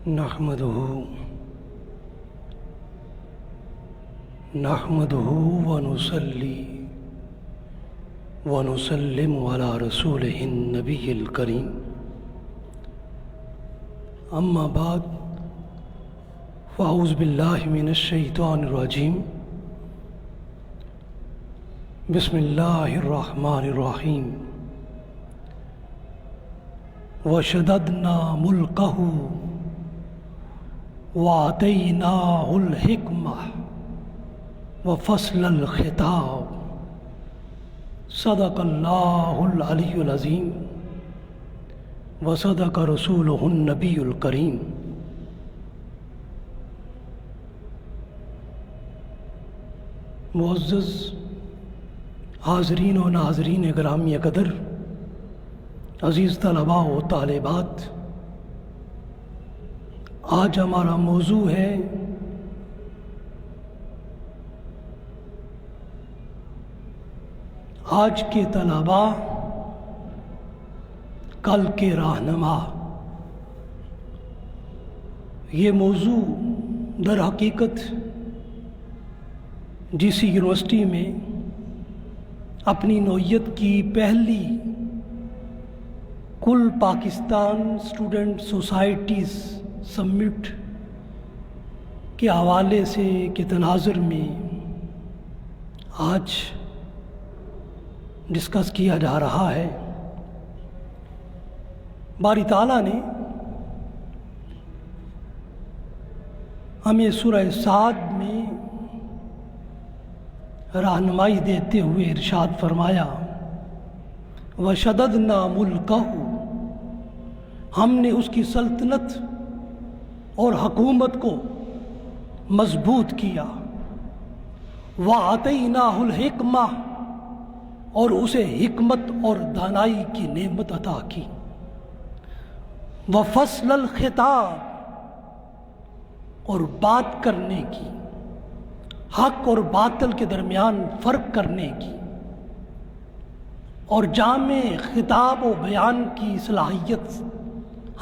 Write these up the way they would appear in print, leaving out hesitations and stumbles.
نحمده ونصلي ونسلم على رسوله النبي الكريم أما بعد فأعوذ بالله من الشيطان الرجيم بسم الله الرحمن الرحيم وشددنا ملكه وآتيناه الحكمة وفصل الخطاب صدق الله العلي العظيم وصدق رسوله النبي الكريم۔ معزز حاضرین و ناظرین گرامی قدر، عزیز طلباء و طالبات، آج ہمارا موضوع ہے آج کے طلباء کل کے رہنما۔ یہ موضوع در حقیقت جس یونیورسٹی میں اپنی نوعیت کی پہلی کل پاکستان اسٹوڈنٹ سوسائٹیز سمٹ کے حوالے سے کے تناظر میں آج ڈسکس کیا جا رہا ہے۔ باری تعالیٰ نے ہمیں سورہ صاد میں رہنمائی دیتے ہوئے ارشاد فرمایا وَشَدَدْنَا مُلْكَهُ، ہم نے اس کی سلطنت اور حکومت کو مضبوط کیا، وَآتَيْنَاهُ الْحِكْمَةَ، اور اسے حکمت اور دانائی کی نعمت عطا کی، وَفَصْلَ الْخِطَابِ، اور بات کرنے کی، حق اور باطل کے درمیان فرق کرنے کی، اور جامع خطاب و بیان کی صلاحیت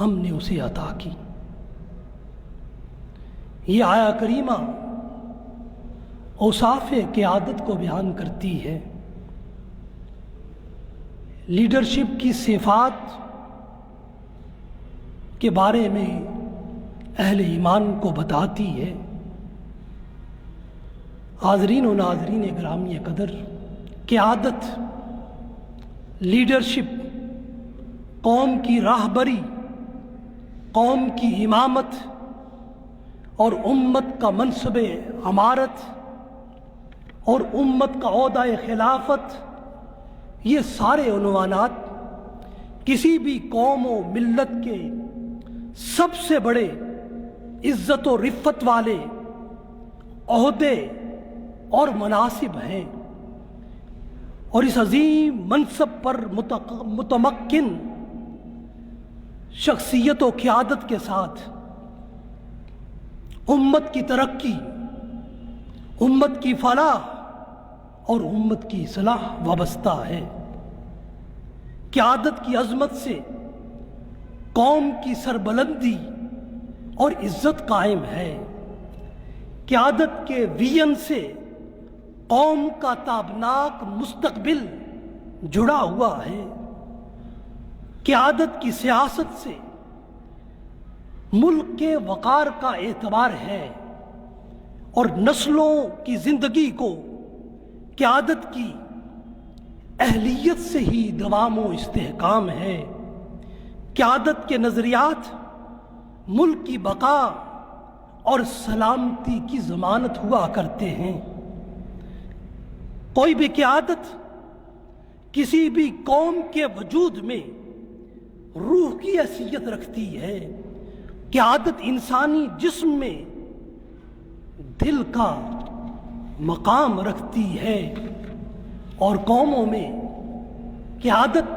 ہم نے اسے عطا کی۔ یہ آیا کریمہ اوصاف قیادت کو بیان کرتی ہے، لیڈرشپ کی صفات کے بارے میں اہل ایمان کو بتاتی ہے۔ حاضرین و ناظرین گرامی قدر، قیادت، لیڈرشپ، قوم کی راہبری، قوم کی امامت اور امت کا منصب امارت اور امت کا عہدہ خلافت، یہ سارے عنوانات کسی بھی قوم و ملت کے سب سے بڑے عزت و رفت والے عہدے اور مناصب ہیں، اور اس عظیم منصب پر متمکن شخصیت و قیادت کے ساتھ امت کی ترقی، امت کی فلاح اور امت کی اصلاح وابستہ ہے۔ قیادت کی عظمت سے قوم کی سربلندی اور عزت قائم ہے، قیادت کے ویژن سے قوم کا تابناک مستقبل جڑا ہوا ہے، قیادت کی سیاست سے ملک کے وقار کا اعتبار ہے، اور نسلوں کی زندگی کو قیادت کی اہلیت سے ہی دوام و استحکام ہے۔ قیادت کے نظریات ملک کی بقا اور سلامتی کی ضمانت ہوا کرتے ہیں۔ کوئی بھی قیادت کسی بھی قوم کے وجود میں روح کی حیثیت رکھتی ہے۔ قیادت انسانی جسم میں دل کا مقام رکھتی ہے، اور قوموں میں قیادت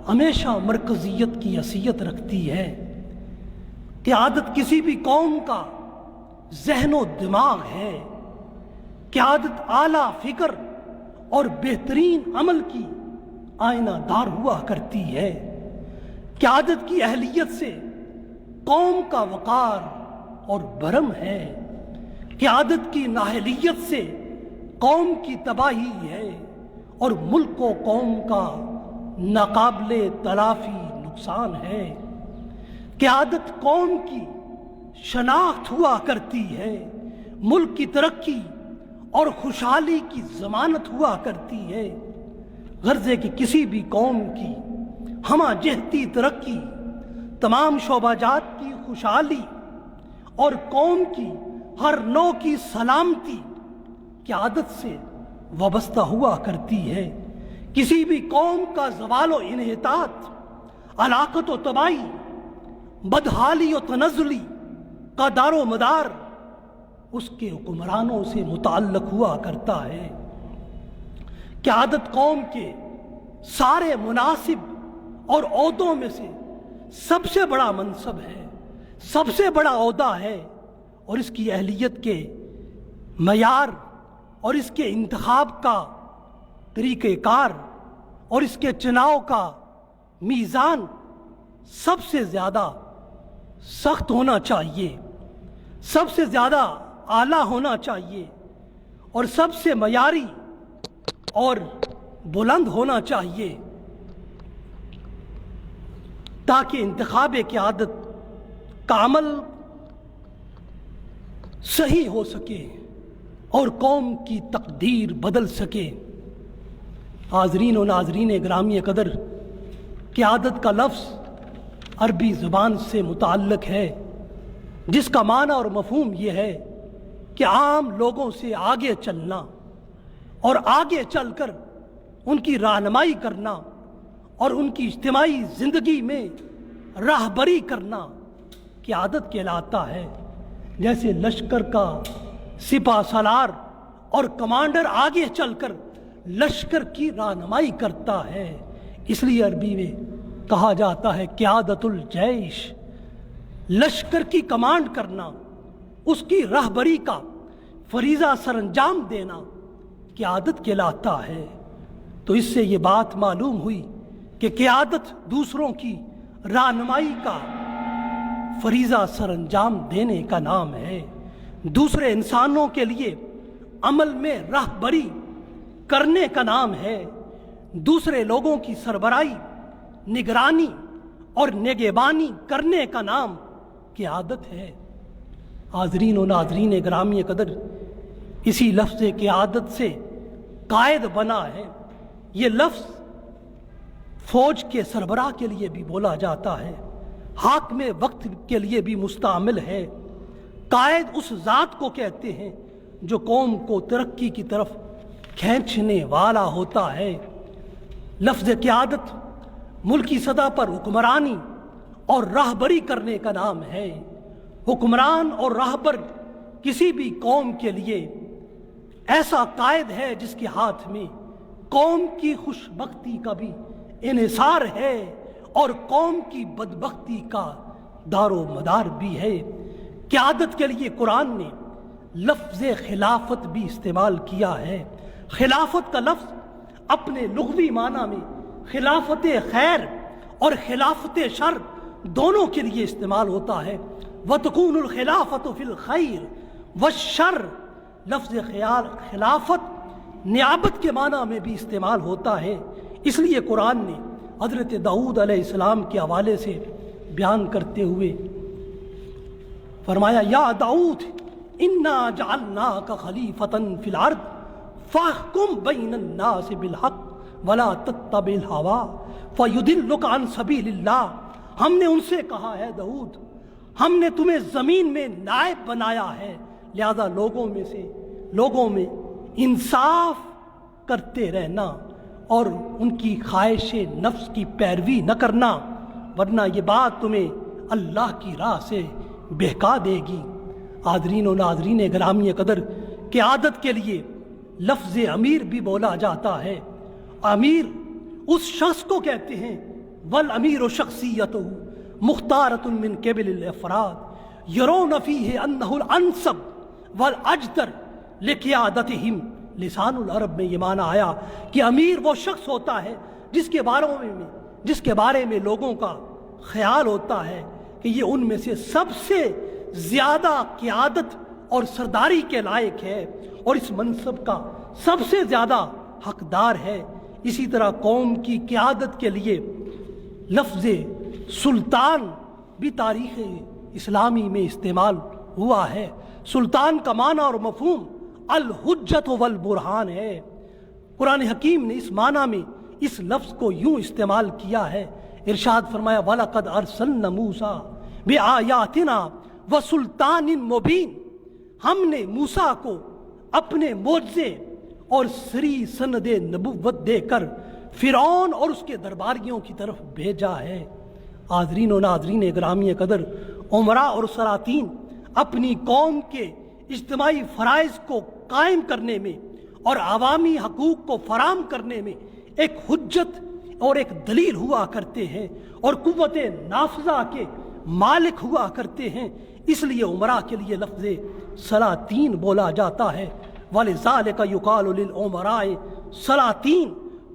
ہمیشہ مرکزیت کی حیثیت رکھتی ہے۔ قیادت کسی بھی قوم کا ذہن و دماغ ہے۔ قیادت اعلیٰ فکر اور بہترین عمل کی آئینہ دار ہوا کرتی ہے۔ قیادت کی اہلیت سے قوم کا وقار اور بھرم ہے، قیادت کی نااہلیت سے قوم کی تباہی ہے اور ملک و قوم کا ناقابل تلافی نقصان ہے۔ قیادت قوم کی شناخت ہوا کرتی ہے، ملک کی ترقی اور خوشحالی کی ضمانت ہوا کرتی ہے۔ غرض ہے کہ کسی بھی قوم کی ہمہ جہتی ترقی، تمام شعبہ جات کی خوشحالی اور قوم کی ہر نوع کی سلامتی قیادت سے وابستہ ہوا کرتی ہے۔ کسی بھی قوم کا زوال و انحطاط، ہلاکت و تباہی، بدحالی و تنزلی کا دار و مدار اس کے حکمرانوں سے متعلق ہوا کرتا ہے۔ قیادت قوم کے سارے مناسب اور عہدوں میں سے سب سے بڑا منصب ہے، سب سے بڑا عہدہ ہے، اور اس کی اہلیت کے معیار اور اس کے انتخاب کا طریقہ کار اور اس کے چناؤ کا میزان سب سے زیادہ سخت ہونا چاہیے، سب سے زیادہ اعلیٰ ہونا چاہیے اور سب سے معیاری اور بلند ہونا چاہیے، تاکہ انتخاب قیادت کا عمل صحیح ہو سکے اور قوم کی تقدیر بدل سکے۔ حاضرین و ناظرین گرامی قدر، قیادت کا لفظ عربی زبان سے متعلق ہے، جس کا معنی اور مفہوم یہ ہے کہ عام لوگوں سے آگے چلنا اور آگے چل کر ان کی رہنمائی کرنا اور ان کی اجتماعی زندگی میں راہبری کرنا قیادت کہلاتا ہے۔ جیسے لشکر کا سپہ سالار اور کمانڈر آگے چل کر لشکر کی رہنمائی کرتا ہے، اس لیے عربی میں کہا جاتا ہے قیادت الجیش، لشکر کی کمانڈ کرنا، اس کی رہبری کا فریضہ سر انجام دینا قیادت کہلاتا ہے۔ تو اس سے یہ بات معلوم ہوئی کہ قیادت دوسروں کی رہنمائی کا فریضہ سر انجام دینے کا نام ہے، دوسرے انسانوں کے لیے عمل میں رہبری کرنے کا نام ہے، دوسرے لوگوں کی سربراہی، نگرانی اور نگہبانی کرنے کا نام قیادت ہے۔ حاضرین و ناظرین گرامی قدر، اسی لفظ قیادت سے قائد بنا ہے۔ یہ لفظ فوج کے سربراہ کے لیے بھی بولا جاتا ہے، حاکم وقت کے لیے بھی مستعمل ہے۔ قائد اس ذات کو کہتے ہیں جو قوم کو ترقی کی طرف کھینچنے والا ہوتا ہے۔ لفظ قیادت ملکی سطح پر حکمرانی اور راہبری کرنے کا نام ہے۔ حکمران اور راہبر کسی بھی قوم کے لیے ایسا قائد ہے جس کے ہاتھ میں قوم کی خوش بختی کا بھی انحصار ہے اور قوم کی بدبختی کا دار و مدار بھی ہے۔ قیادت کے لیے قرآن نے لفظ خلافت بھی استعمال کیا ہے۔ خلافت کا لفظ اپنے لغوی معنی میں خلافت خیر اور خلافت شر دونوں کے لیے استعمال ہوتا ہے۔ وَتَكُونُ الْخِلَافَةُ فِي الْخَيْرِ وَالشَّرِّ، لفظ خلافت نیابت کے معنی میں بھی استعمال ہوتا ہے۔ اس لیے قرآن نے حضرت داؤد علیہ السلام کے حوالے سے بیان کرتے ہوئے فرمایا یا داؤد انا جعلناک خلیفۃ فی الارض فاحکم بین الناس بالحق ولا تتبع الہوی فیضلک عن سبیل اللہ۔ ہم نے ان سے کہا ہے داؤد، ہم نے تمہیں زمین میں نائب بنایا ہے، لہذا لوگوں میں انصاف کرتے رہنا اور ان کی خواہش نفس کی پیروی نہ کرنا، ورنہ یہ بات تمہیں اللہ کی راہ سے بہکا دے گی۔ حاضرین و ناظرین گرامی قدر، قیادت کے لیے لفظ امیر بھی بولا جاتا ہے۔ امیر اس شخص کو کہتے ہیں والامیر شخصیتہ مختارۃ من قبل الافراد یرون فیہ انہ الانسب والاجدر لقیادتہم۔ لسان العرب میں یہ معنی آیا کہ امیر وہ شخص ہوتا ہے جس کے بارے میں لوگوں کا خیال ہوتا ہے کہ یہ ان میں سے سب سے زیادہ قیادت اور سرداری کے لائق ہے اور اس منصب کا سب سے زیادہ حقدار ہے۔ اسی طرح قوم کی قیادت کے لیے لفظ سلطان بھی تاریخ اسلامی میں استعمال ہوا ہے۔ سلطان کا معنی اور مفہوم الحجت والبرہان ہے۔ قرآن حکیم نے اس معنی میں اس لفظ کو یوں استعمال کیا ہے، ارشاد فرمایا وَلَقَدْ أَرْسَلْنَا مُوسَىٰ بِآيَاتِنَا وَسُلْطَانٍ مُبِينٍ، ہم نے موسیٰ کو اپنے معجزے اور سری سند نبوت دے کر فرعون اور اس کے درباریوں کی طرف بھیجا ہے۔ حاضرین و ناظرین گرامی قدر، امراء اور سلاطین اپنی قوم کے اجتماعی فرائض کو قائم کرنے میں اور عوامی حقوق کو فراہم کرنے میں ایک حجت اور ایک دلیل ہوا کرتے ہیں اور قوت نافذہ کے مالک ہوا کرتے ہیں۔ اس لیے امراء کے لیے لفظ سلاطین بولا جاتا ہے۔ وَلِذَلِكَ يُقَالُ لِلْأُمَرَاءِ سلاطین،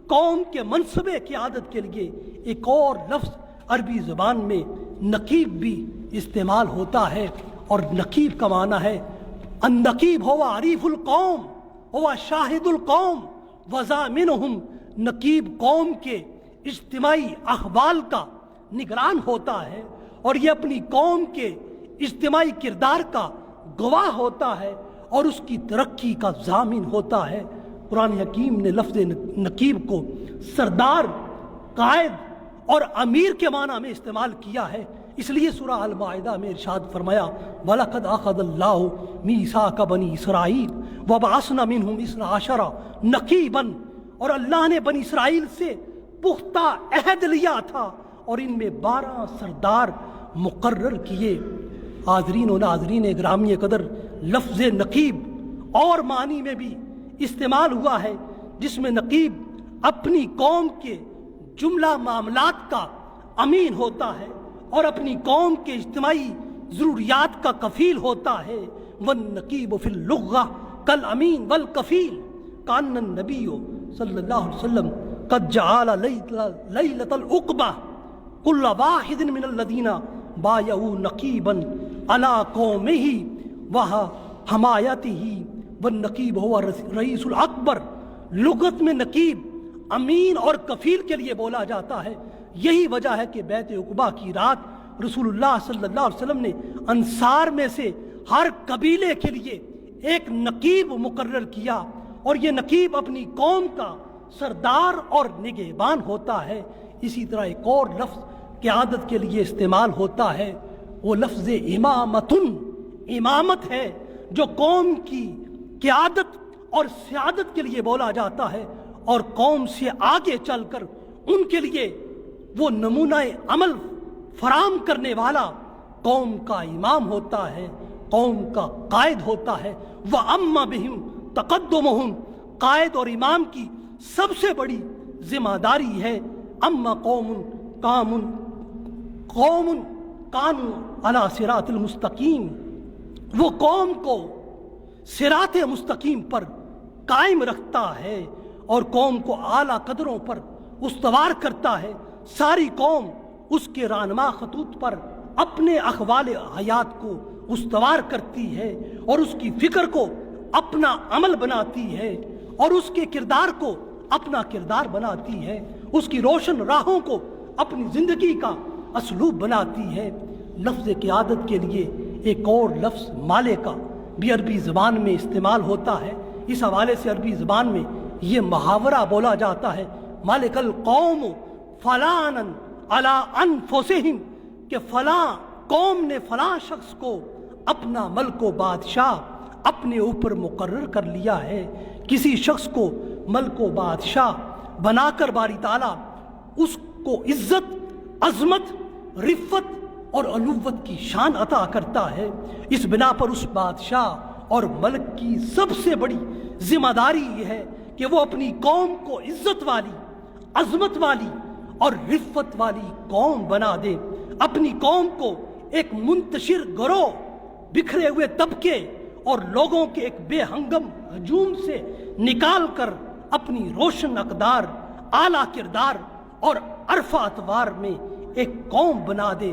قوم کے منصب قیادت کے لیے ایک اور لفظ عربی زبان میں نقیب بھی استعمال ہوتا ہے، اور نقیب کا معنی ہے النقیب ہوا عریف القوم ہوا شاہد القوم وضامنہم، نقیب قوم کے اجتماعی احوال کا نگران ہوتا ہے اور یہ اپنی قوم کے اجتماعی کردار کا گواہ ہوتا ہے اور اس کی ترقی کا ضامن ہوتا ہے۔ قرآن حکیم نے لفظ نقیب کو سردار، قائد اور امیر کے معنی میں استعمال کیا ہے۔ اس لیے سورہ المائدہ میں ارشاد فرمایا وَلَقَدْ أَخَذَ اللَّهُ مِيثَاقَ بَنِي إِسْرَائِيلَ وَبَعَثْنَا مِنْهُمْ اثْنَا عَشَرَ نَقِيبًا، اور اللہ نے بنی اسرائیل سے پختہ عہد لیا تھا اور ان میں 12 سردار مقرر کیے۔ حاضرین و ناظرین گرامی قدر، لفظ نقیب اور معنی میں بھی استعمال ہوا ہے، جس میں نقیب اپنی قوم کے جملہ معاملات کا امین ہوتا ہے اور اپنی قوم کے اجتماعی ضروریات کا کفیل ہوتا ہے۔ والنقیب فی اللغہ کالامین والکفیل، کان النبی صلی اللہ علیہ وسلم قد جعل لیلۃ العقبہ کل واحد من الذین بایعوا نقیبا علی قومہ وحمایتہ، والنقیب هو رئیس الاکبر۔ لغت میں نقیب امین اور کفیل کے لیے بولا جاتا ہے۔ یہی وجہ ہے کہ بیعت عقبہ کی رات رسول اللہ صلی اللہ علیہ وسلم نے انصار میں سے ہر قبیلے کے لیے ایک نقیب مقرر کیا، اور یہ نقیب اپنی قوم کا سردار اور نگہبان ہوتا ہے۔ اسی طرح ایک اور لفظ قیادت کے لیے استعمال ہوتا ہے، وہ لفظ امامتن، امامت ہے، جو قوم کی قیادت اور سیادت کے لیے بولا جاتا ہے اور قوم سے آگے چل کر ان کے لیے وہ نمونہ عمل فراہم کرنے والا قوم کا امام ہوتا ہے، قوم کا قائد ہوتا ہے۔ وَأَمَّا بِهِمْ تَقَدُّمُهُمْ، قائد اور امام کی سب سے بڑی ذمہ داری ہے اما قوم کانوا علی صراط المستقیم، وہ قوم کو صراط مستقیم پر قائم رکھتا ہے اور قوم کو اعلیٰ قدروں پر استوار کرتا ہے۔ ساری قوم اس کے رہنما خطوط پر اپنے احوال حیات کو استوار کرتی ہے اور اس کی فکر کو اپنا عمل بناتی ہے اور اس کے کردار کو اپنا کردار بناتی ہے، اس کی روشن راہوں کو اپنی زندگی کا اسلوب بناتی ہے۔ لفظ قیادت کے لیے ایک اور لفظ مالے کا بھی عربی زبان میں استعمال ہوتا ہے۔ اس حوالے سے عربی زبان میں یہ محاورہ بولا جاتا ہے مالک القوم فلانا علی انفسہم، کہ فلاں قوم نے فلاں شخص کو اپنا ملک و بادشاہ اپنے اوپر مقرر کر لیا ہے۔ کسی شخص کو ملک و بادشاہ بنا کر باری تعالیٰ اس کو عزت، عظمت، رفت اور علوت کی شان عطا کرتا ہے۔ اس بنا پر اس بادشاہ اور ملک کی سب سے بڑی ذمہ داری یہ ہے کہ وہ اپنی قوم کو عزت والی، عظمت والی اور رفت والی قوم بنا دے، اپنی قوم کو ایک منتشر گروہ، بکھرے ہوئے طبقے اور لوگوں کے ایک بے ہنگم ہجوم سے نکال کر اپنی روشن اقدار، اعلیٰ کردار اور عرفہ اتوار میں ایک قوم بنا دے۔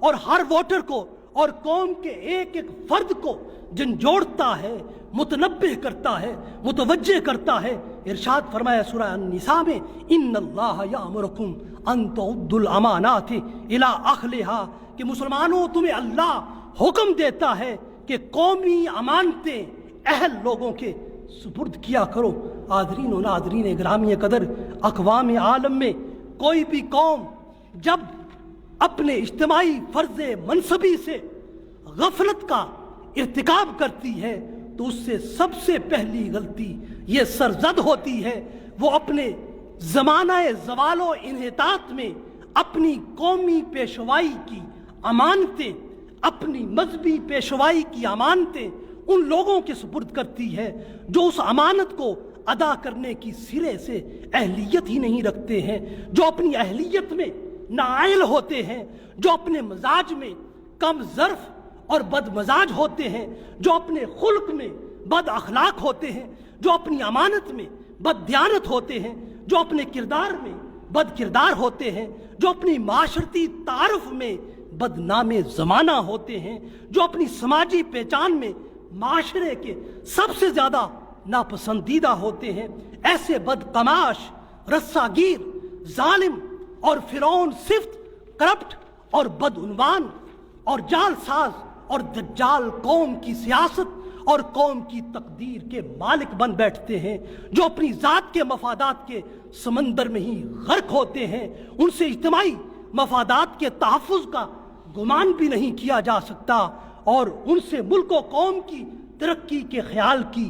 اور ہر ووٹر کو اور قوم کے ایک ایک فرد کو جھنجھوڑتا ہے، متنبہ کرتا ہے، متوجہ کرتا ہے۔ ارشاد فرمایا سورہ النساء میں، ان اللہ یامرکم ان تعدوا الامانات الی اہلھا، کہ مسلمانوں تمہیں اللہ حکم دیتا ہے کہ قومی امانتیں اہل لوگوں کے سپرد کیا کرو۔ حاضرین و ناظرین گرامی قدر، اقوام عالم میں کوئی بھی قوم جب اپنے اجتماعی فرض منصبی سے غفلت کا ارتکاب کرتی ہے تو اس سے سب سے پہلی غلطی یہ سرزد ہوتی ہے، وہ اپنے زمانہ زوال و انحطاط میں اپنی قومی پیشوائی کی امانتیں، اپنی مذہبی پیشوائی کی امانتیں ان لوگوں کے سپرد کرتی ہے جو اس امانت کو ادا کرنے کی سرے سے اہلیت ہی نہیں رکھتے ہیں، جو اپنی اہلیت میں نااہل ہوتے ہیں، جو اپنے مزاج میں کم ظرف اور بد مزاج ہوتے ہیں، جو اپنے خلق میں بد اخلاق ہوتے ہیں، جو اپنی امانت میں بد دیانت ہوتے ہیں، جو اپنے کردار میں بد کردار ہوتے ہیں، جو اپنی معاشرتی تعارف میں بدنام زمانہ ہوتے ہیں، جو اپنی سماجی پہچان میں معاشرے کے سب سے زیادہ ناپسندیدہ ہوتے ہیں، ایسے بدقماش، رساگیر، ظالم اور فرعون صفت، کرپٹ اور بدعنوان اور جال ساز اور دجال قوم کی سیاست اور قوم کی تقدیر کے مالک بن بیٹھتے ہیں، جو اپنی ذات کے مفادات کے سمندر میں ہی غرق ہوتے ہیں۔ ان سے اجتماعی مفادات کے تحفظ کا گمان بھی نہیں کیا جا سکتا، اور ان سے ملک و قوم کی ترقی کے خیال کی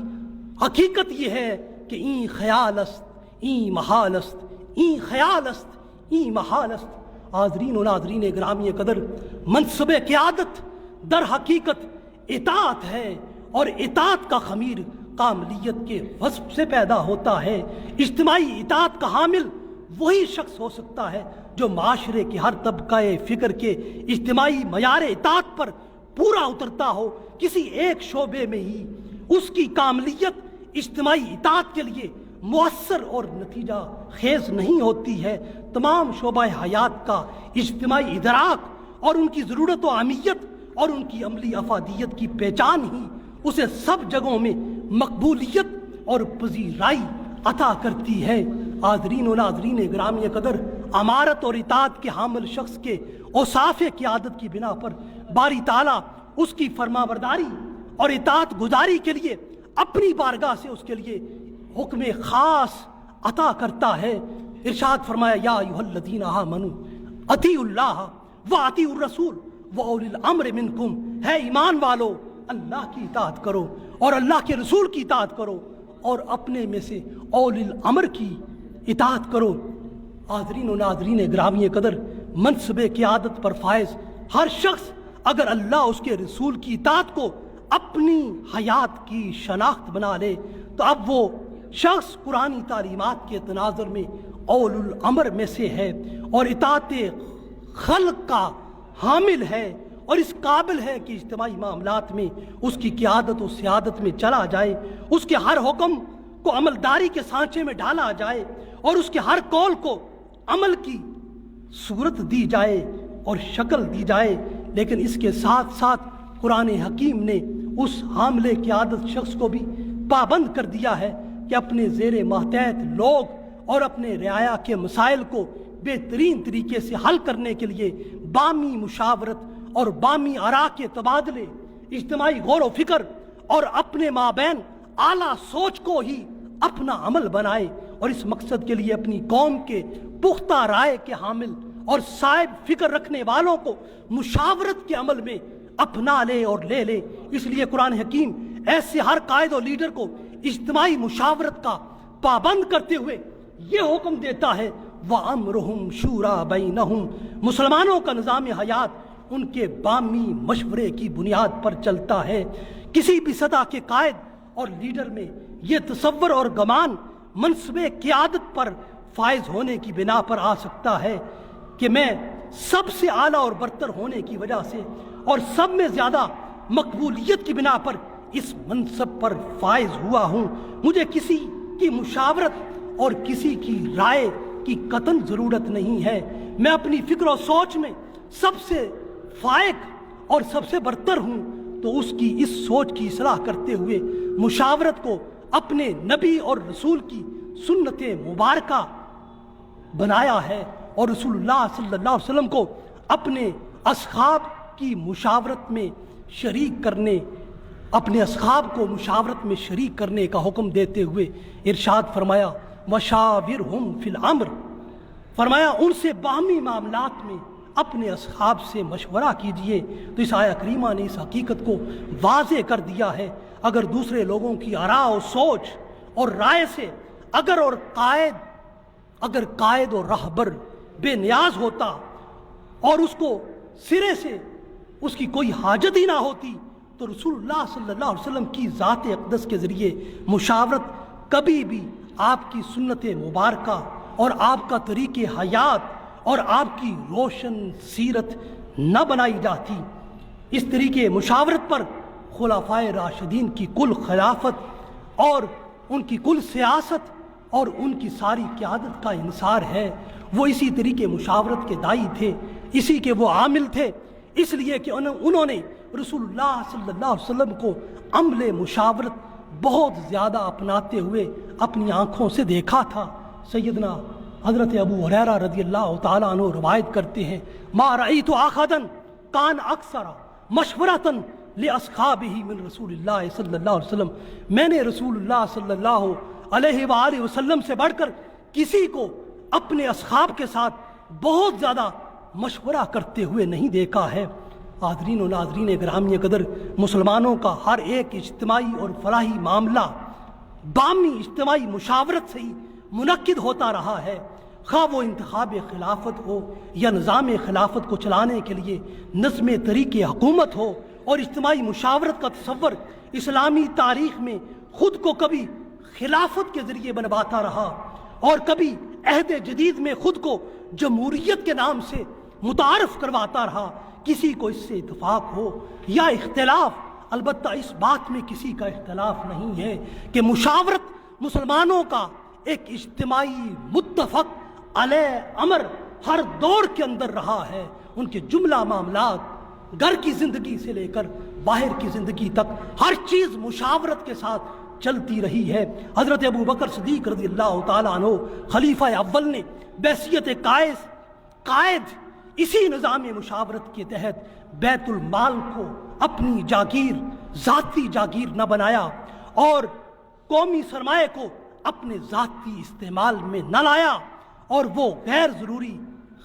حقیقت یہ ہے کہ این خیال است این محال است، این خیال است این محال است۔ حاضرین و ناظرین گرامی قدر، منصب قیادت در حقیقت اطاعت ہے، اور اطاعت کا خمیر کاملیت کے وصف سے پیدا ہوتا ہے۔ اجتماعی اطاعت کا حامل وہی شخص ہو سکتا ہے جو معاشرے کے ہر طبقہ فکر کے اجتماعی معیار اطاعت پر پورا اترتا ہو۔ کسی ایک شعبے میں ہی اس کی کاملیت اجتماعی اطاعت کے لیے مؤثر اور نتیجہ خیز نہیں ہوتی ہے۔ تمام شعبہ حیات کا اجتماعی ادراک اور ان کی ضرورت و اہمیت اور ان کی عملی افادیت کی پہچان ہی اسے سب جگہوں میں مقبولیت اور پذیرائی عطا کرتی ہے۔ حاضرین و ناظرین گرامی قدر، امارت اور اطاعت کے حامل شخص کے اوصاف قیادت کی بنا پر باری تعالیٰ اس کی فرما برداری اور اطاعت گزاری کے لیے اپنی بارگاہ سے اس کے لیے حکم خاص عطا کرتا ہے۔ ارشاد فرمایا، یا ایھا الذین آمنوا اطیعوا اللہ واطیعوا الرسول واولی الامر منکم، ہے ایمان والو اللہ کی اطاعت کرو اور اللہ کے رسول کی اطاعت کرو اور اپنے میں سے اولی الامر کی اطاعت کرو۔ حاضرین و ناظرین گرامی قدر، منصب قیادت پر فائز ہر شخص اگر اللہ اس کے رسول کی اطاعت کو اپنی حیات کی شناخت بنا لے تو اب وہ شخص قرآنی تعلیمات کے تناظر میں اول الامر میں سے ہے اور اطاعت خلق کا حامل ہے اور اس قابل ہے کہ اجتماعی معاملات میں اس کی قیادت و سیادت میں چلا جائے، اس کے ہر حکم کو عملداری کے سانچے میں ڈالا جائے اور اس کے ہر قول کو عمل کی صورت دی جائے اور شکل دی جائے۔ لیکن اس کے ساتھ ساتھ قرآن حکیم نے اس حامل قیادت شخص کو بھی پابند کر دیا ہے کہ اپنے زیر ماتحت لوگ اور اپنے رعایا کے مسائل کو بہترین طریقے سے حل کرنے کے لیے بامی مشاورت اور بامی آراء کے تبادلے، اجتماعی غور و فکر اور اپنے مابین اعلیٰ سوچ کو ہی اپنا عمل بنائے، اور اس مقصد کے لیے اپنی قوم کے پختہ رائے کے حامل اور صائب فکر رکھنے والوں کو مشاورت کے عمل میں اپنا لے اور لے لے۔ اس لیے قرآن حکیم ایسے ہر قائد و لیڈر کو اجتماعی مشاورت کا پابند کرتے ہوئے یہ حکم دیتا ہے، وَأَمْرُهُمْ شُورَى بَيْنَهُمْ، مسلمانوں کا نظام حیات ان کے بامی مشورے کی بنیاد پر چلتا ہے۔ کسی بھی سطح کے قائد اور لیڈر میں یہ تصور اور گمان منصب قیادت پر فائز ہونے کی بنا پر آ سکتا ہے کہ میں سب سے اعلیٰ اور برتر ہونے کی وجہ سے اور سب میں زیادہ مقبولیت کی بنا پر اس منصب پر فائز ہوا ہوں، مجھے کسی کی مشاورت اور کسی کی رائے کی قطعاً ضرورت نہیں ہے، میں اپنی فکر و سوچ میں سب سے فائق اور سب سے برتر ہوں، تو اس کی اس سوچ کی اصلاح کرتے ہوئے مشاورت کو اپنے نبی اور رسول کی سنت مبارکہ بنایا ہے، اور رسول اللہ صلی اللہ علیہ وسلم کو اپنے اصحاب کی مشاورت میں شریک کرنے، اپنے اصحاب کو مشاورت میں شریک کرنے کا حکم دیتے ہوئے ارشاد فرمایا وشاورہم فی الامر، فرمایا ان سے باہمی معاملات میں اپنے اصحاب سے مشورہ کیجئے۔ تو اس آیہ کریمہ نے اس حقیقت کو واضح کر دیا ہے، اگر دوسرے لوگوں کی آراء و سوچ اور رائے سے اگر قائد اور رہبر بے نیاز ہوتا اور اس کو سرے سے اس کی کوئی حاجت ہی نہ ہوتی، تو رسول اللہ صلی اللہ علیہ وسلم کی ذات اقدس کے ذریعے مشاورت کبھی بھی آپ کی سنت مبارکہ اور آپ کا طریق حیات اور آپ کی روشن سیرت نہ بنائی جاتی۔ اس طریقے مشاورت پر خلفائے راشدین کی کل خلافت اور ان کی کل سیاست اور ان کی ساری قیادت کا انحصار ہے۔ وہ اسی طریقے مشاورت کے داعی تھے، اسی کے وہ عامل تھے، اس لیے کہ انہوں نے رسول اللہ صلی اللہ علیہ وسلم کو عمل مشاورت بہت زیادہ اپناتے ہوئے اپنی آنکھوں سے دیکھا تھا۔ سیدنا حضرت ابو ہریرہ رضی اللہ تعالیٰ عنہ روایت کرتے ہیں ما رأیت احدا کان اکثر مشورۃ لاصحابہ من رسول اللہ صلی اللہ علیہ وسلم، میں نے رسول اللہ صلی اللہ علیہ وآلہ وسلم سے بڑھ کر کسی کو اپنے اصحاب کے ساتھ بہت زیادہ مشورہ کرتے ہوئے نہیں دیکھا ہے۔ حاضرین و ناظرین گرامی قدر، مسلمانوں کا ہر ایک اجتماعی اور فلاحی معاملہ باہمی اجتماعی مشاورت سے ہی منعقد ہوتا رہا ہے، خواہ وہ انتخاب خلافت ہو یا نظام خلافت کو چلانے کے لیے نظم طریق حکومت ہو، اور اجتماعی مشاورت کا تصور اسلامی تاریخ میں خود کو کبھی خلافت کے ذریعے بنواتا رہا اور کبھی عہد جدید میں خود کو جمہوریت کے نام سے متعارف کرواتا رہا۔ کسی کو اس سے اتفاق ہو یا اختلاف، البتہ اس بات میں کسی کا اختلاف نہیں ہے کہ مشاورت مسلمانوں کا ایک اجتماعی متفق علیہ امر ہر دور کے اندر رہا ہے۔ ان کے جملہ معاملات، گھر کی زندگی سے لے کر باہر کی زندگی تک، ہر چیز مشاورت کے ساتھ چلتی رہی ہے۔ حضرت ابو بکر صدیق رضی اللہ تعالیٰ عنہ خلیفہ اول نے بحیثیت قائد اسی نظام مشاورت کے تحت بیت المال کو اپنی جاگیر، ذاتی جاگیر نہ بنایا اور قومی سرمایہ کو اپنے ذاتی استعمال میں نہ لایا، اور وہ غیر ضروری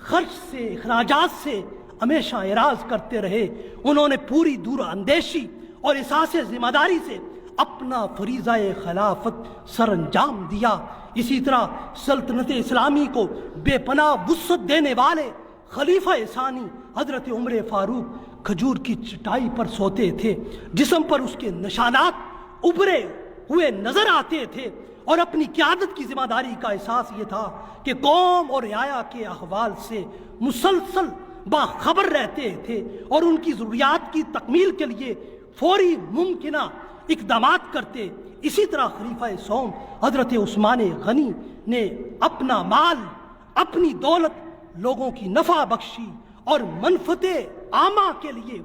خرچ سے، اخراجات سے ہمیشہ اعراض کرتے رہے۔ انہوں نے پوری دور اندیشی اور احساس ذمہ داری سے اپنا فریضہ خلافت سر انجام دیا۔ اسی طرح سلطنت اسلامی کو بے پناہ وسعت دینے والے خلیفہ ثانی حضرت عمر فاروق کھجور کی چٹائی پر سوتے تھے، جسم پر اس کے نشانات ابھرے ہوئے نظر آتے تھے، اور اپنی قیادت کی ذمہ داری کا احساس یہ تھا کہ قوم اور رعایا کے احوال سے مسلسل باخبر رہتے تھے اور ان کی ضروریات کی تکمیل کے لیے فوری ممکنہ اقدامات کرتے۔ اسی طرح خلیفہ سوم حضرت عثمان غنی نے اپنا مال، اپنی دولت لوگوں کی نفع بخشی اور منفعت عامہ کے لیے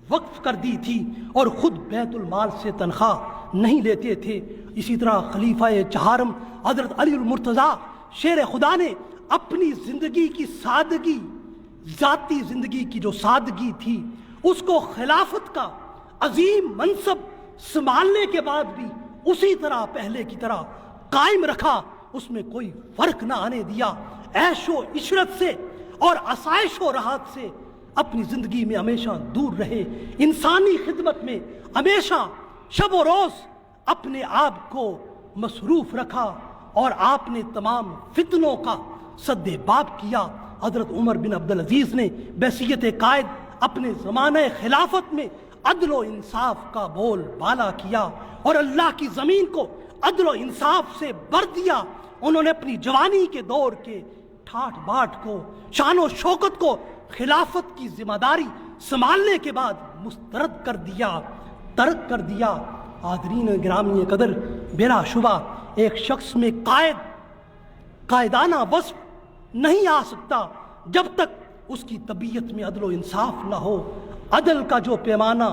وقف کر دی تھی، اور خود بیت المال سے تنخواہ نہیں لیتے تھے۔ اسی طرح خلیفہ چہارم حضرت علی المرتضیٰ شیر خدا نے اپنی زندگی کی سادگی، ذاتی زندگی کی جو سادگی تھی، اس کو خلافت کا عظیم منصب سنبھالنے کے بعد بھی اسی طرح پہلے کی طرح قائم رکھا، اس میں کوئی فرق نہ آنے دیا۔ عیش و عشرت سے اور آسائش و راحت سے اپنی زندگی میں ہمیشہ دور رہے، انسانی خدمت میں ہمیشہ شب و روز اپنے آپ کو مصروف رکھا، اور آپ نے تمام فتنوں کا سد باب کیا۔ حضرت عمر بن عبدالعزیز نے بحیثیت قائد اپنے زمانہ خلافت میں عدل و انصاف کا بول بالا کیا اور اللہ کی زمین کو عدل و انصاف سے بھر دیا۔ انہوں نے اپنی جوانی کے دور کے ٹھاٹ باٹ کو، شان و شوکت کو خلافت کی ذمہ داری سنبھالنے کے بعد مسترد کر دیا، ترک کر دیا۔ حاضرین گرامی قدر، بلا شبہ ایک شخص میں قائدانہ وصف نہیں آ سکتا جب تک اس کی طبیعت میں عدل و انصاف نہ ہو۔ عدل کا جو پیمانہ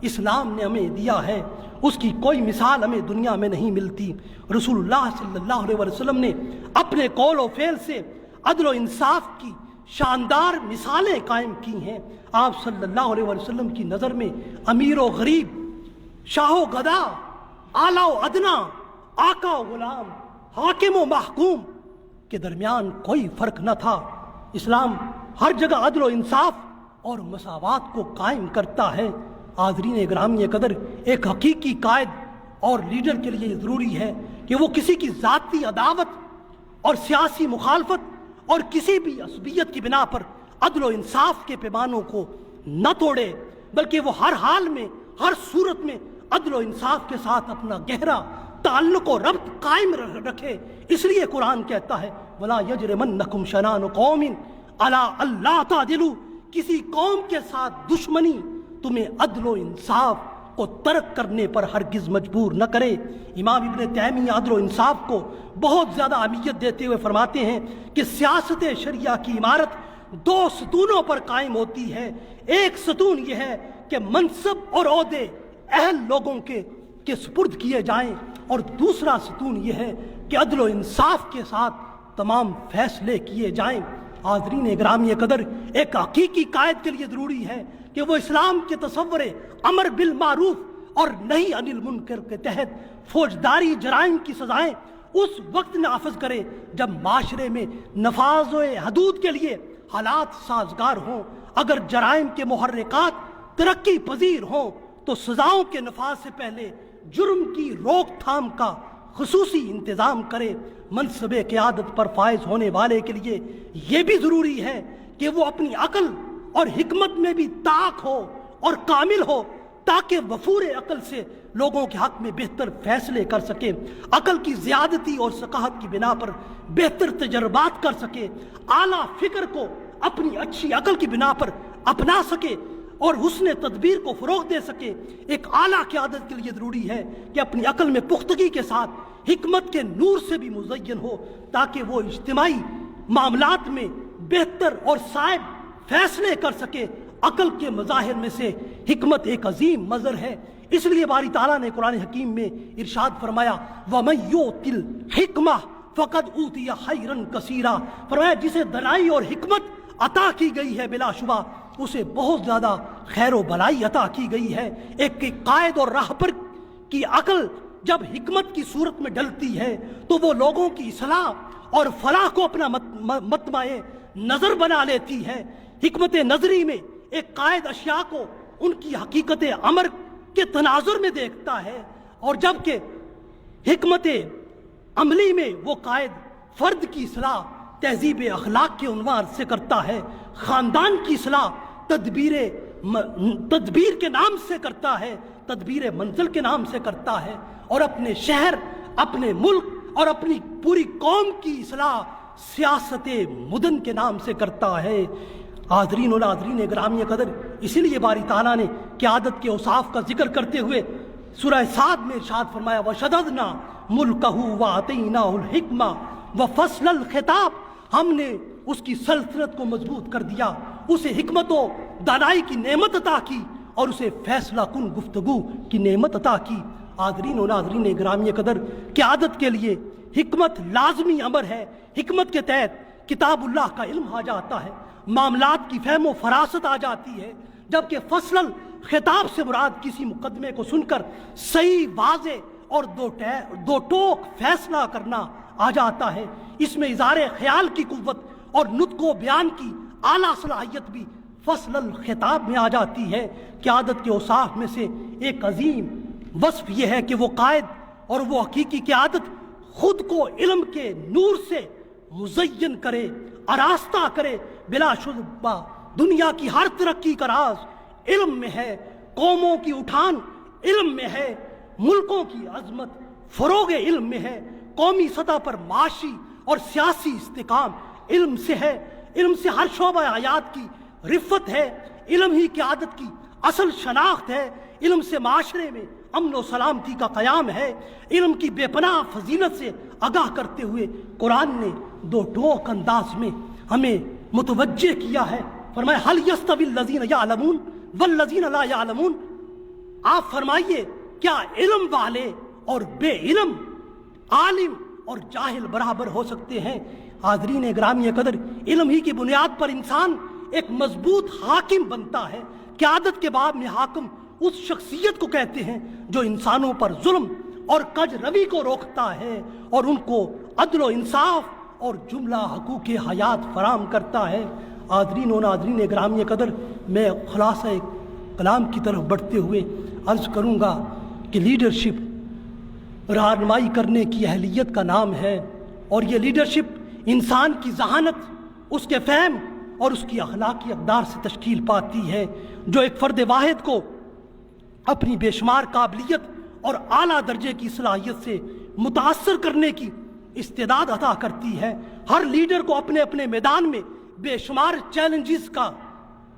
اسلام نے ہمیں دیا ہے اس کی کوئی مثال ہمیں دنیا میں نہیں ملتی۔ رسول اللہ صلی اللہ علیہ وسلم نے اپنے قول و فعل سے عدل و انصاف کی شاندار مثالیں قائم کی ہیں۔ آپ صلی اللہ علیہ وسلم کی نظر میں امیر و غریب، شاہ و گدا، اعلیٰ و ادنا، آقا و غلام، حاکم و محکوم کے درمیان کوئی فرق نہ تھا۔ اسلام ہر جگہ عدل و انصاف اور مساوات کو قائم کرتا ہے۔ حاضرین گرامی قدر، ایک حقیقی قائد اور لیڈر کے لیے ضروری ہے کہ وہ کسی کی ذاتی عداوت اور سیاسی مخالفت اور کسی بھی عصبیت کی بنا پر عدل و انصاف کے پیمانوں کو نہ توڑے، بلکہ وہ ہر حال میں، ہر صورت میں عدل و انصاف کے ساتھ اپنا گہرا تعلق و ربط قائم رکھے۔ اس لیے قرآن کہتا ہے وَلَا يَجْرِمَنَّكُمْ شَنَآنُ قَوْمٍ عَلَىٰ أَلَّا تَعْدِلُوا، کسی قوم کے ساتھ دشمنی تمہیں عدل و انصاف کو ترک کرنے پر ہرگز مجبور نہ کرے۔ امام ابن تیمیہ عدل و انصاف کو بہت زیادہ اہمیت دیتے ہوئے فرماتے ہیں کہ سیاست شریعہ کی عمارت دو ستونوں پر قائم ہوتی ہے۔ ایک ستون یہ ہے کہ منصب اور عہدے اہل لوگوں کے سپرد کیے جائیں، اور دوسرا ستون یہ ہے کہ عدل و انصاف کے ساتھ تمام فیصلے کیے جائیں۔ حاضرین گرامی قدر، ایک حقیقی قائد کے لیے ضروری ہے کہ وہ اسلام کے تصور امر بالمعروف اور نہی عن المنکر کے تحت فوجداری جرائم کی سزائیں اس وقت نافذ کرے جب معاشرے میں نفاذ و حدود کے لیے حالات سازگار ہوں۔ اگر جرائم کے محرکات ترقی پذیر ہوں تو سزاؤں کے نفاذ سے پہلے جرم کی روک تھام کا خصوصی انتظام کرے۔ منصب قیادت پر فائز ہونے والے کے لیے یہ بھی ضروری ہے کہ وہ اپنی عقل اور حکمت میں بھی طاق ہو اور کامل ہو، تاکہ وفور عقل سے لوگوں کے حق میں بہتر فیصلے کر سکے، عقل کی زیادتی اور ثقافت کی بنا پر بہتر تجربات کر سکے، اعلیٰ فکر کو اپنی اچھی عقل کی بنا پر اپنا سکے اور حسن تدبیر کو فروغ دے سکے۔ ایک اعلیٰ قیادت کے لیے ضروری ہے کہ اپنی عقل میں پختگی کے ساتھ حکمت کے نور سے بھی مزین ہو، تاکہ وہ اجتماعی معاملات میں بہتر اور صائب فیصلے کر سکے۔ عقل کے مظاہر میں سے حکمت ایک عظیم مظہر ہے۔ اس لیے باری تعالیٰ نے قرآن حکیم میں ارشاد فرمایا وَمَن يُؤْتِ الْحِكْمَةَ فَقَدْ أُوتِيَ خَيْرًا كَثِيرًا، فرمایا جسے دانائی اور حکمت عطا کی گئی ہے بلا شبہ اسے بہت زیادہ خیر و بلائی عطا کی گئی ہے۔ ایک قائد اور راہبر کی عقل جب حکمت کی صورت میں ڈلتی ہے تو وہ لوگوں کی اصلاح اور فلاح کو اپنا مطمع نظر بنا لیتی ہے۔ حکمت نظری میں ایک قائد اشیاء کو ان کی حقیقت امر کے تناظر میں دیکھتا ہے، اور جبکہ حکمت عملی میں وہ قائد فرد کی اصلاح تہذیب اخلاق کے عنوان سے کرتا ہے، خاندان کی اصلاح تدبیر کے نام سے کرتا ہے، تدبیر منزل کے نام سے کرتا ہے، اور اپنے شہر، اپنے ملک اور اپنی پوری قوم کی اصلاح سیاست مدن کے نام سے کرتا ہے۔ حاضرین و ناظرین گرامی قدر، اسی لیے باری تعالیٰ نے قیادت کے اوصاف کا ذکر کرتے ہوئے سورہ صاد میں ارشاد فرمایا وَشَدَدْنَا مُلْكَهُ وَآتَيْنَاهُ الْحِكْمَةَ وَفَصْلَ الْخِطَابِ، ہم نے اس کی سلطنت کو مضبوط کر دیا، اسے حکمت و دانائی کی نعمت عطا کی اور اسے فیصلہ کن گفتگو کی نعمت عطا کی۔ حاضرین و ناظرین گرامی قدر، قیادت کے لیے حکمت لازمی امر ہے۔ حکمت کے تحت کتاب اللہ کا علم آ جاتا ہے، معاملات کی فہم و فراست آ جاتی ہے، جبکہ فصل الخطاب سے مراد کسی مقدمے کو سن کر صحیح، واضح اور دو ٹوک فیصلہ کرنا آ جاتا ہے۔ اس میں اظہار خیال کی قوت اور نطق و بیان کی اعلیٰ صلاحیت بھی فصل الخطاب میں آ جاتی ہے۔ قیادت کے اوصاف میں سے ایک عظیم وصف یہ ہے کہ وہ قائد اور وہ حقیقی قیادت خود کو علم کے نور سے مزین کرے، آراستہ کرے۔ بلا شبہ دنیا کی ہر ترقی کا راز علم میں ہے، قوموں کی اٹھان علم میں ہے، ملکوں کی عظمت فروغ علم میں ہے، قومی سطح پر معاشی اور سیاسی استحکام علم سے ہے۔ علم سے ہر شعبہ حیات کی رفت ہے، علم ہی قیادت کی اصل شناخت ہے۔ علم سے معاشرے میں امن و سلامتی کا قیام ہے۔ علم کی بے پناہ فضیلت سے آگاہ کرتے ہوئے قرآن نے دو ٹوک انداز میں ہمیں متوجہ کیا ہے فرمایا حل یستوی الذین یعلمون والذین لا یعلمون، آپ فرمائیے کیا علم والے اور بے علم، عالم اور جاہل برابر ہو سکتے ہیں؟ حاضرین گرامی قدر، علم ہی کی بنیاد پر انسان ایک مضبوط حاکم بنتا ہے۔ قیادت کے باب میں حاکم اس شخصیت کو کہتے ہیں جو انسانوں پر ظلم اور کج روی کو روکتا ہے اور ان کو عدل و انصاف اور جملہ حقوق حیات فراہم کرتا ہے۔ حاضرین و ناظرین گرامی قدر، میں خلاصہ کلام کی طرف بڑھتے ہوئے عرض کروں گا کہ لیڈرشپ رہنمائی کرنے کی اہلیت کا نام ہے، اور یہ لیڈرشپ انسان کی ذہانت، اس کے فہم اور اس کی اخلاقی اقدار سے تشکیل پاتی ہے، جو ایک فرد واحد کو اپنی بے شمار قابلیت اور اعلیٰ درجے کی صلاحیت سے متاثر کرنے کی استعداد عطا کرتی ہے۔ ہر لیڈر کو اپنے اپنے میدان میں بے شمار چیلنجز کا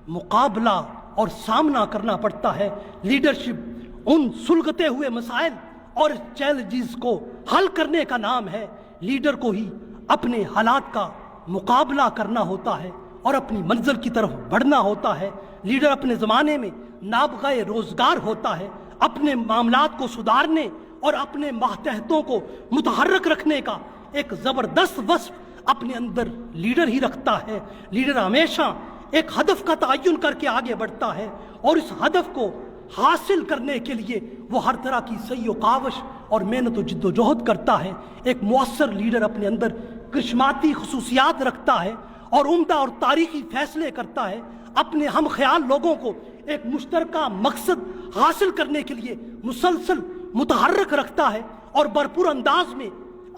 مقابلہ اور سامنا کرنا پڑتا ہے۔ لیڈرشپ ان سلگتے ہوئے مسائل اور چیلنجز کو حل کرنے کا نام ہے۔ لیڈر کو ہی اپنے حالات کا مقابلہ کرنا ہوتا ہے اور اپنی منزل کی طرف بڑھنا ہوتا ہے۔ لیڈر اپنے زمانے میں نابغہ روزگار ہوتا ہے۔ اپنے معاملات کو سدھارنے اور اپنے ماتحتوں کو متحرک رکھنے کا ایک زبردست وصف اپنے اندر لیڈر ہی رکھتا ہے۔ لیڈر ہمیشہ ایک ہدف کا تعین کر کے آگے بڑھتا ہے، اور اس ہدف کو حاصل کرنے کے لیے وہ ہر طرح کی سعی و کاوش اور محنت و جد و جہد کرتا ہے۔ ایک مؤثر لیڈر اپنے اندر کرشماتی خصوصیات رکھتا ہے اور عمدہ اور تاریخی فیصلے کرتا ہے۔ اپنے ہم خیال لوگوں کو ایک مشترکہ مقصد حاصل کرنے کے لیے مسلسل متحرک رکھتا ہے اور بھرپور انداز میں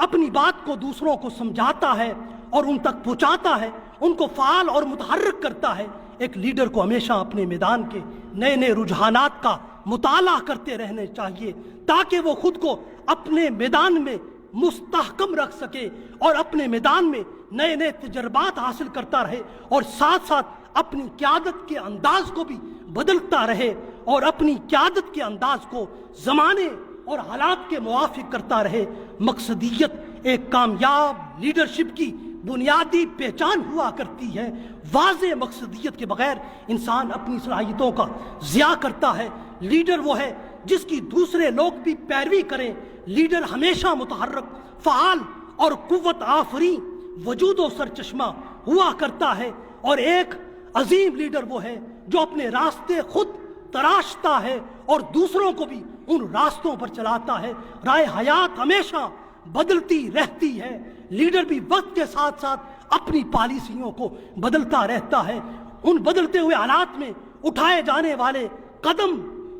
اپنی بات کو دوسروں کو سمجھاتا ہے اور ان تک پہنچاتا ہے، ان کو فعال اور متحرک کرتا ہے۔ ایک لیڈر کو ہمیشہ اپنے میدان کے نئے نئے رجحانات کا مطالعہ کرتے رہنے چاہیے، تاکہ وہ خود کو اپنے میدان میں مستحکم رکھ سکے اور اپنے میدان میں نئے نئے تجربات حاصل کرتا رہے، اور ساتھ ساتھ اپنی قیادت کے انداز کو بھی بدلتا رہے اور اپنی قیادت کے انداز کو زمانے اور حالات کے موافق کرتا رہے۔ مقصدیت ایک کامیاب لیڈرشپ کی بنیادی پہچان ہوا کرتی ہے۔ واضح مقصدیت کے بغیر انسان اپنی صلاحیتوں کا ضیاع کرتا ہے۔ لیڈر وہ ہے جس کی دوسرے لوگ بھی پیروی کریں۔ لیڈر ہمیشہ متحرک، فعال اور قوت آفرین وجود و سرچشمہ ہوا کرتا ہے، اور ایک عظیم لیڈر وہ ہے جو اپنے راستے خود تراشتا ہے اور دوسروں کو بھی ان راستوں پر چلاتا ہے۔ رائے حیات ہمیشہ بدلتی رہتی ہے، لیڈر بھی وقت کے ساتھ ساتھ اپنی پالیسیوں کو بدلتا رہتا ہے۔ ان بدلتے ہوئے حالات میں اٹھائے جانے والے قدم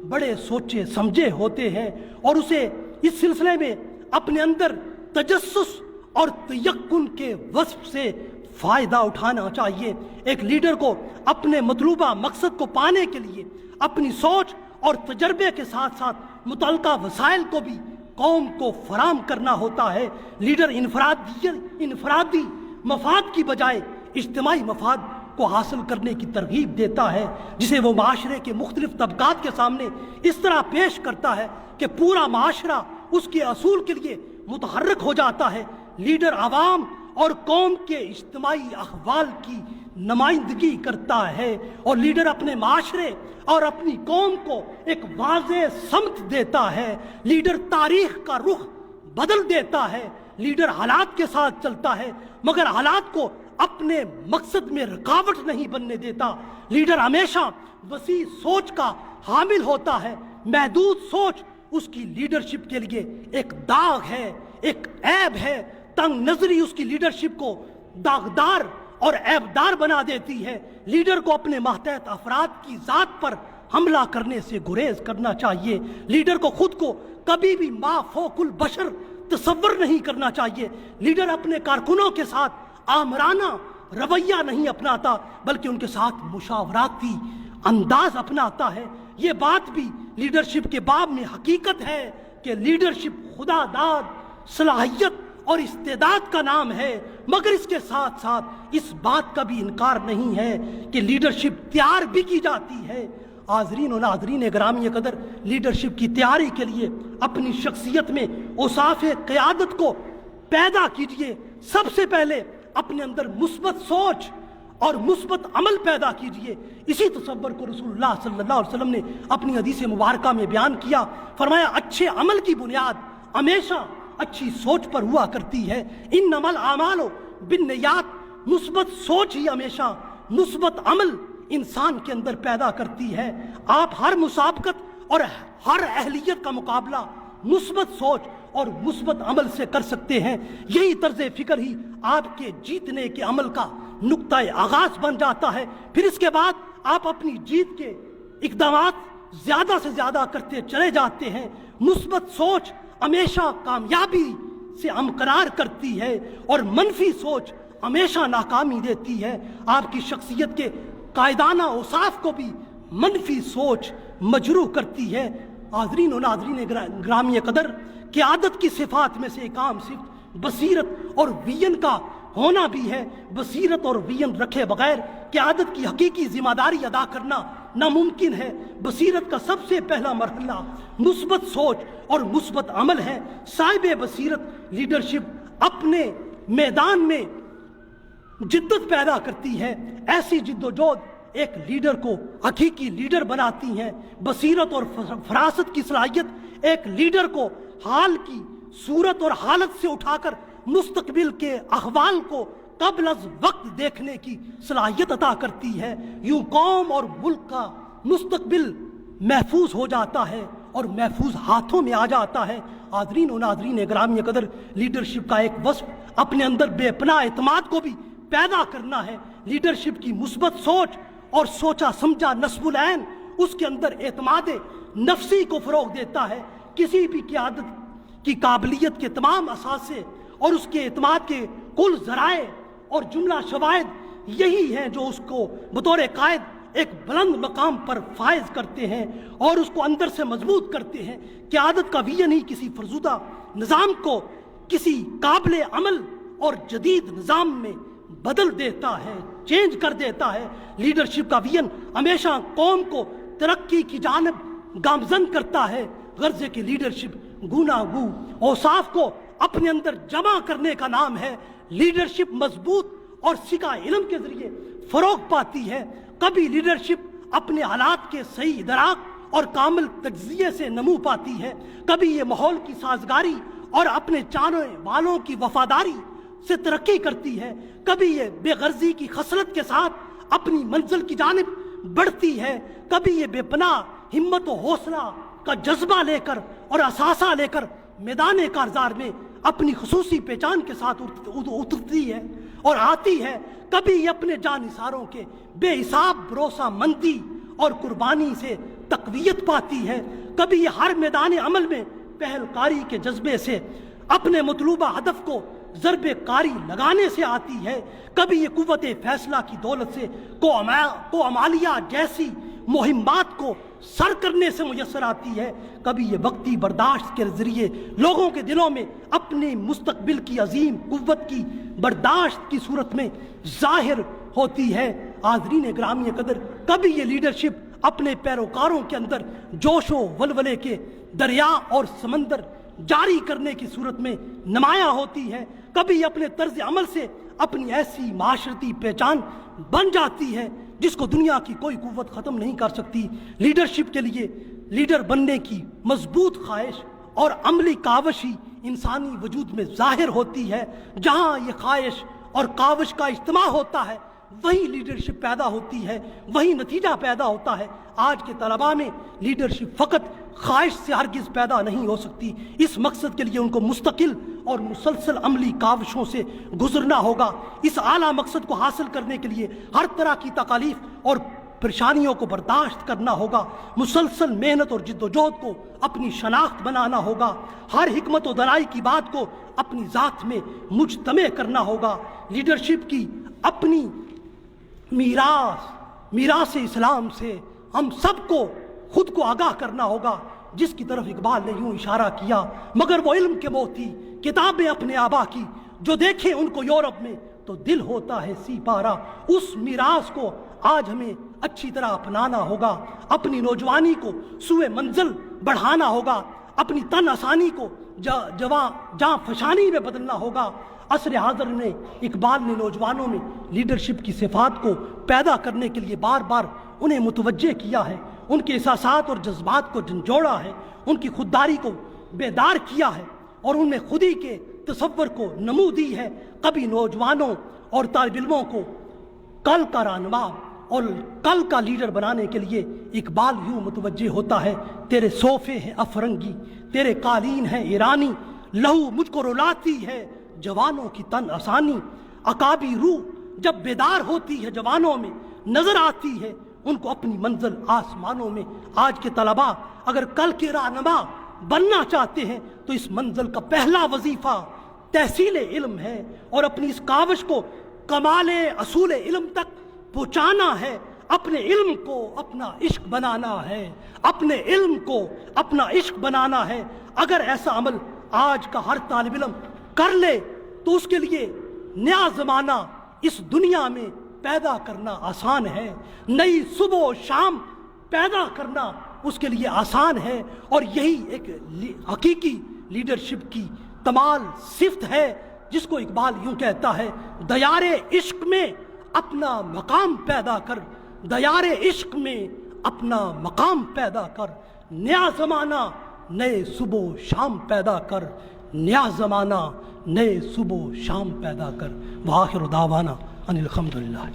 بڑے سوچے سمجھے ہوتے ہیں، اور اسے اس سلسلے میں اپنے اندر تجسس اور تیقن کے وصف سے فائدہ اٹھانا چاہیے۔ ایک لیڈر کو اپنے مطلوبہ مقصد کو پانے کے لیے اپنی سوچ اور تجربے کے ساتھ ساتھ متعلقہ وسائل کو بھی قوم کو فراہم کرنا ہوتا ہے۔ لیڈر انفرادی مفاد کی بجائے اجتماعی مفاد کو حاصل کرنے کی ترغیب دیتا ہے، جسے وہ معاشرے کے مختلف طبقات کے سامنے اس طرح پیش کرتا ہے کہ پورا معاشرہ اس کے اصول کے لیے متحرک ہو جاتا ہے۔ لیڈر عوام اور قوم کے اجتماعی احوال کی نمائندگی کرتا ہے، اور لیڈر اپنے معاشرے اور اپنی قوم کو ایک واضح سمت دیتا ہے۔ لیڈر تاریخ کا رخ بدل دیتا ہے۔ لیڈر حالات کے ساتھ چلتا ہے، مگر حالات کو اپنے مقصد میں رکاوٹ نہیں بننے دیتا۔ لیڈر ہمیشہ وسیع سوچ کا حامل ہوتا ہے۔ محدود سوچ اس کی لیڈرشپ کے لیے ایک داغ ہے، ایک عیب ہے۔ تنگ نظری اس کی لیڈرشپ کو داغدار اور عیبدار بنا دیتی ہے۔ لیڈر کو اپنے ماتحت افراد کی ذات پر حملہ کرنے سے گریز کرنا چاہیے۔ لیڈر کو خود کو کبھی بھی ما فوق البشر تصور نہیں کرنا چاہیے۔ لیڈر اپنے کارکنوں کے ساتھ آمرانہ رویہ نہیں اپناتا، بلکہ ان کے ساتھ مشاورتی انداز اپناتا ہے۔ یہ بات بھی لیڈرشپ کے باب میں حقیقت ہے کہ لیڈرشپ خدا داد، صلاحیت اور استعداد کا نام ہے، مگر اس کے ساتھ ساتھ اس بات کا بھی انکار نہیں ہے کہ لیڈرشپ تیار بھی کی جاتی ہے۔ حاضرین و ناظرین گرامی قدر، لیڈرشپ کی تیاری کے لیے اپنی شخصیت میں اوصاف قیادت کو پیدا کیجیے۔ سب سے پہلے اپنے اندر مثبت سوچ اور مثبت عمل پیدا کیجئے۔ اسی تصور کو رسول اللہ صلی اللہ علیہ وسلم نے اپنی حدیث مبارکہ میں بیان کیا، فرمایا اچھے عمل کی بنیاد ہمیشہ اچھی سوچ پر ہوا کرتی ہے۔ انما الاعمال بالنیات، مثبت سوچ ہی ہمیشہ مثبت عمل انسان کے اندر پیدا کرتی ہے۔ آپ ہر مسابقت اور ہر اہلیت کا مقابلہ مثبت سوچ اور مثبت عمل سے کر سکتے ہیں۔ یہی طرز فکر ہی آپ کے جیتنے کے عمل کا نقطہ آغاز بن جاتا ہے۔ پھر اس کے بعد آپ اپنی جیت کے اقدامات زیادہ سے زیادہ کرتے چلے جاتے ہیں۔ مثبت سوچ ہمیشہ کامیابی سے ہمکنار کرتی ہے اور منفی سوچ ہمیشہ ناکامی دیتی ہے۔ آپ کی شخصیت کے قائدانہ اوصاف کو بھی منفی سوچ مجروح کرتی ہے۔ حاضرین و ناظرین گرامی قدر، قیادت کی صفات میں سے ایک عام صفت بصیرت اور ویژن کا ہونا بھی ہے۔ بصیرت اور ویژن رکھے بغیر قیادت کی حقیقی ذمہ داری ادا کرنا ناممکن ہے۔ بصیرت کا سب سے پہلا مرحلہ مثبت سوچ اور مثبت عمل ہے۔ صاحب بصیرت لیڈرشپ اپنے میدان میں جدت پیدا کرتی ہے۔ ایسی جد و جہد ایک لیڈر کو حقیقی لیڈر بناتی ہیں۔ بصیرت اور فراست کی صلاحیت ایک لیڈر کو حال کی صورت اور حالت سے اٹھا کر مستقبل کے احوال کو قبل از وقت دیکھنے کی صلاحیت عطا کرتی ہے۔ یوں قوم اور ملک کا مستقبل محفوظ ہو جاتا ہے اور محفوظ ہاتھوں میں آ جاتا ہے۔ حاضرین و ناظرین گرامی قدر، لیڈرشپ کا ایک وصف اپنے اندر بے پناہ اعتماد کو بھی پیدا کرنا ہے۔ لیڈرشپ کی مثبت سوچ اور سوچا سمجھا نصب العین اس کے اندر اعتماد نفسی کو فروغ دیتا ہے۔ کسی بھی قیادت کی قابلیت کے تمام اثاثے اور اس کے اعتماد کے کل ذرائع اور جملہ شواہد یہی ہیں جو اس کو بطور قائد ایک بلند مقام پر فائز کرتے ہیں اور اس کو اندر سے مضبوط کرتے ہیں۔ قیادت کا ویژن ہی کسی فرسودہ نظام کو کسی قابل عمل اور جدید نظام میں بدل دیتا ہے، چینج کر دیتا ہے۔ لیڈرشپ کا ویژن ہمیشہ قوم کو ترقی کی جانب گامزن کرتا ہے۔ غرض کہ لیڈرشپ گوناگو اوصاف کو اپنے اندر جمع کرنے کا نام ہے۔ لیڈرشپ مضبوط اور سکہ علم کے ذریعے فروغ پاتی ہے۔ کبھی لیڈرشپ اپنے حالات کے صحیح ادراک اور کامل تجزیے سے نمو پاتی ہے، کبھی یہ ماحول کی سازگاری اور اپنے چاہنے والوں کی وفاداری سے ترقی کرتی ہے، کبھی یہ بے غرضی کی خصلت کے ساتھ اپنی منزل کی جانب بڑھتی ہے، کبھی یہ بے پناہ ہمت و حوصلہ کا جذبہ لے کر اور اثاثہ لے کر میدان کارزار میں اپنی خصوصی پہچان کے ساتھ اترتی ہے اور آتی ہے، کبھی یہ اپنے جانثاروں کے بے حساب بھروسہ مندی اور قربانی سے تقویت پاتی ہے، کبھی یہ ہر میدان عمل میں پہل کاری کے جذبے سے اپنے مطلوبہ ہدف کو ضرب کاری لگانے سے آتی ہے، کبھی یہ قوت فیصلہ کی دولت سے کو عمالیہ جیسی مہمات کو سر کرنے سے میسر آتی ہے، کبھی یہ وقتی برداشت کے ذریعے لوگوں کے دلوں میں اپنے مستقبل کی عظیم قوت کی برداشت کی صورت میں ظاہر ہوتی ہے۔ حاضرین گرامی قدر، کبھی یہ لیڈرشپ اپنے پیروکاروں کے اندر جوش و ولولے کے دریا اور سمندر جاری کرنے کی صورت میں نمایاں ہوتی ہے، کبھی اپنے طرز عمل سے اپنی ایسی معاشرتی پہچان بن جاتی ہے جس کو دنیا کی کوئی قوت ختم نہیں کر سکتی۔ لیڈرشپ کے لیے لیڈر بننے کی مضبوط خواہش اور عملی کاوش ہی انسانی وجود میں ظاہر ہوتی ہے۔ جہاں یہ خواہش اور کاوش کا اجتماع ہوتا ہے وہی لیڈرشپ پیدا ہوتی ہے، وہی نتیجہ پیدا ہوتا ہے۔ آج کے طلباء میں لیڈرشپ فقط خواہش سے ہرگز پیدا نہیں ہو سکتی، اس مقصد کے لیے ان کو مستقل اور مسلسل عملی کاوشوں سے گزرنا ہوگا۔ اس اعلیٰ مقصد کو حاصل کرنے کے لیے ہر طرح کی تکالیف اور پریشانیوں کو برداشت کرنا ہوگا، مسلسل محنت اور جد و جہد کو اپنی شناخت بنانا ہوگا، ہر حکمت و دلائی کی بات کو اپنی ذات میں مجتمع کرنا ہوگا۔ لیڈرشپ کی اپنی میراث اسلام سے ہم سب کو خود کو آگاہ کرنا ہوگا، جس کی طرف اقبال نے یوں اشارہ کیا، مگر وہ علم کے موتی کتابیں اپنے آبا کی، جو دیکھیں ان کو یورپ میں تو دل ہوتا ہے سی پارا۔ اس میراث کو آج ہمیں اچھی طرح اپنانا ہوگا، اپنی نوجوانی کو سوئے منزل بڑھانا ہوگا، اپنی تن آسانی کو جاں فشانی میں بدلنا ہوگا، عصر حاضر میں اقبال نے نوجوانوں میں لیڈرشپ کی صفات کو پیدا کرنے کے لیے بار بار انہیں متوجہ کیا ہے، ان کے احساسات اور جذبات کو جھنجھوڑا ہے، ان کی خودداری کو بیدار کیا ہے اور ان میں خودی کے تصور کو نمو دی ہے۔ کبھی نوجوانوں اور طالب علموں کو کل کا رہنما اور کل کا لیڈر بنانے کے لیے اقبال یوں متوجہ ہوتا ہے: تیرے صوفے ہیں افرنگی، تیرے قالین ہیں ایرانی، لہو مجھ کو رلاتی ہے جوانوں کی تن آسانی۔ عقابی روح جب بیدار ہوتی ہے جوانوں میں، نظر آتی ہے ان کو اپنی منزل آسمانوں میں۔ آج کے طلباء اگر کل کے رہنما بننا چاہتے ہیں تو اس منزل کا پہلا وظیفہ تحصیل علم ہے اور اپنی اس کاوش کو کمال اصول علم تک پہنچانا ہے۔ اپنے علم کو اپنا عشق بنانا ہے، اپنے علم کو اپنا عشق بنانا ہے۔ اگر ایسا عمل آج کا ہر طالب علم کر لے تو اس کے لیے نیا زمانہ اس دنیا میں پیدا کرنا آسان ہے، نئی صبح و شام پیدا کرنا اس کے لیے آسان ہے، اور یہی ایک حقیقی لیڈرشپ کی کمال صفت ہے جس کو اقبال یوں کہتا ہے: دیار عشق میں اپنا مقام پیدا کر، دیار عشق میں اپنا مقام پیدا کر، نیا زمانہ نئے صبح و شام پیدا کر، نیا زمانہ نئے صبح و شام پیدا کر۔ وآخر دعوانا ان الحمدللہ۔